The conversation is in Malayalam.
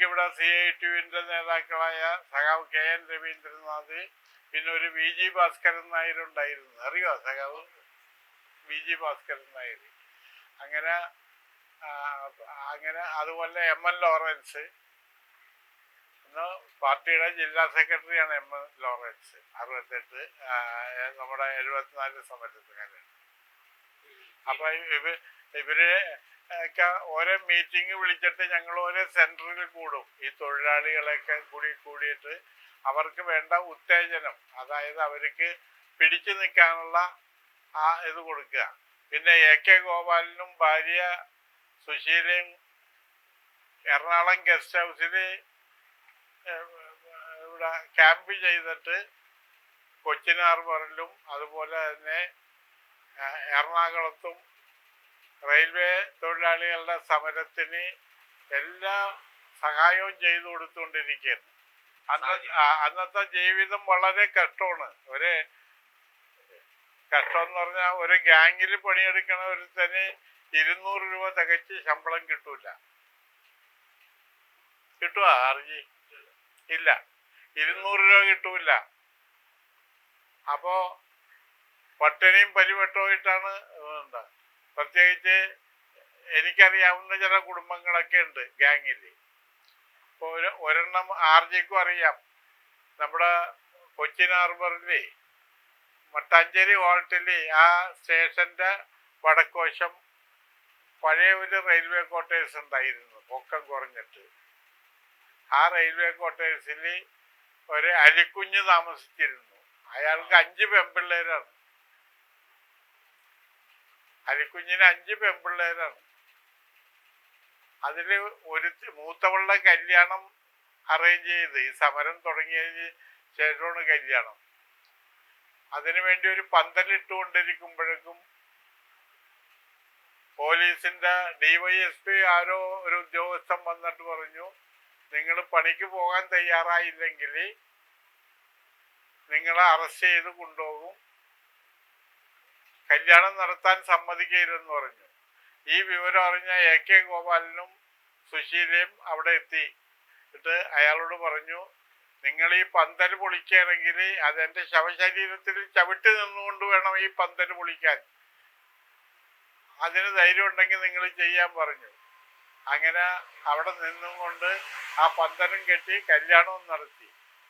എനിക്കിവിടെ CITUവിൻ്റെ നേതാക്കളായ സഖാവ് KN രവീന്ദ്രനാഥ്, പിന്നെ ഒരു VG ഭാസ്കരൻ നായർ ഉണ്ടായിരുന്നു. അറിയോ സഖാവ് VG ഭാസ്കരൻ നായർ? അങ്ങനെ അങ്ങനെ അതുപോലെ MN ലോറൻസ്, ഇന്ന് പാർട്ടിയുടെ ജില്ലാ സെക്രട്ടറിയാണ് MN ലോറൻസ്. 68 നമ്മുടെ 74 സമരത്തുകാരാണ്. അപ്പൊ ഇവര് ഒക്കെ ഓരോ മീറ്റിംഗ് വിളിച്ചിട്ട് ഞങ്ങൾ ഓരോ സെന്ററിൽ കൂടും. ഈ തൊഴിലാളികളൊക്കെ കൂടിയിട്ട് അവർക്ക് വേണ്ട ഉത്തേജനം, അതായത് അവർക്ക് പിടിച്ചു നിൽക്കാനുള്ള ആ ഇത് കൊടുക്കുക. പിന്നെ AK ഗോപാലനും ഭാര്യ സുശീലയും എറണാകുളം ഗസ്റ്റ് ഹൗസിൽ ഇവിടെ ക്യാമ്പ് ചെയ്തിട്ട് കൊച്ചിൻ ഹാർബറിലും അതുപോലെ തന്നെ എറണാകുളത്തും റെയിൽവേ തൊഴിലാളികളുടെ സമരത്തിന് എല്ലാ സഹായവും ചെയ്തു കൊടുത്തുകൊണ്ടിരിക്കുകയാണ്. അന്നത്തെ ജീവിതം വളരെ കഷ്ടമാണ്. കഷ്ടം എന്ന് പറഞ്ഞാൽ ഒരു ഗ്യാങ്ങിൽ പണിയെടുക്കണ ഒരുത്തന് 200 രൂപ തികച്ച് ശമ്പളം കിട്ടൂല. കിട്ടുവാ അറിഞ്ഞി? ഇല്ല, 200 രൂപ കിട്ടൂല. അപ്പോ പട്ടിണിയും പരിവട്ടമായിട്ടാണ്. എന്താ, പ്രത്യേകിച്ച് എനിക്കറിയാവുന്ന ചില കുടുംബങ്ങളൊക്കെ ഉണ്ട് ഗ്യാങ്ങിൽ. ഇപ്പോൾ ഒരെണ്ണം RJക്കും അറിയാം. നമ്മുടെ കൊച്ചിൻ ഹാർബറിലെ മട്ടാഞ്ചേരി ഹോൾട്ടില് ആ സ്റ്റേഷന്റെ വടക്കുവശം പഴയ ഒരു റെയിൽവേ ക്വാർട്ടേഴ്സ് ഉണ്ടായിരുന്നു, പൊക്കം കുറഞ്ഞിട്ട്. ആ റെയിൽവേ ക്വാർട്ടേഴ്സിൽ ഒരു അലിക്കുഞ്ഞ് താമസിച്ചിരുന്നു. അയാൾക്ക് 5 പെൺപിള്ളേരാണ്. അലിക്കുഞ്ഞിന് 5 പെൺപിള്ളേരാണ്. അതിൽ ഒരു മൂത്തവളുടെ കല്യാണം അറേഞ്ച് ചെയ്ത് ഈ സമരം തുടങ്ങിയതിന് ശേഷമാണ് കല്യാണം. അതിനുവേണ്ടി ഒരു പന്തലിട്ടുകൊണ്ടിരിക്കുമ്പോഴേക്കും പോലീസിന്റെ DYSP ആരോ ഒരു ഉദ്യോഗസ്ഥൻ വന്നിട്ട് പറഞ്ഞു, നിങ്ങൾ പണിക്ക് പോകാൻ തയ്യാറായില്ലെങ്കിൽ നിങ്ങളെ അറസ്റ്റ് ചെയ്ത് കൊണ്ടുപോകും, കല്യാണം നടത്താൻ സമ്മതിക്കരുതെന്ന് പറഞ്ഞു. ഈ വിവരം അറിഞ്ഞ AK ഗോപാലനും സുശീലയും അവിടെ എത്തി. എന്നിട്ട് അയാളോട് പറഞ്ഞു, നിങ്ങൾ ഈ പന്തൽ പൊളിക്കുകയാണെങ്കിൽ അതെൻ്റെ ശവശരീരത്തിൽ ചവിട്ടി നിന്നുകൊണ്ട് വേണം ഈ പന്തൽ പൊളിക്കാൻ. അതിന് ധൈര്യം ഉണ്ടെങ്കിൽ നിങ്ങൾ ചെയ്യാൻ പറഞ്ഞു. അങ്ങനെ അവിടെ നിന്നും കൊണ്ട് ആ പന്തലും കെട്ടി കല്യാണവും നടത്തി.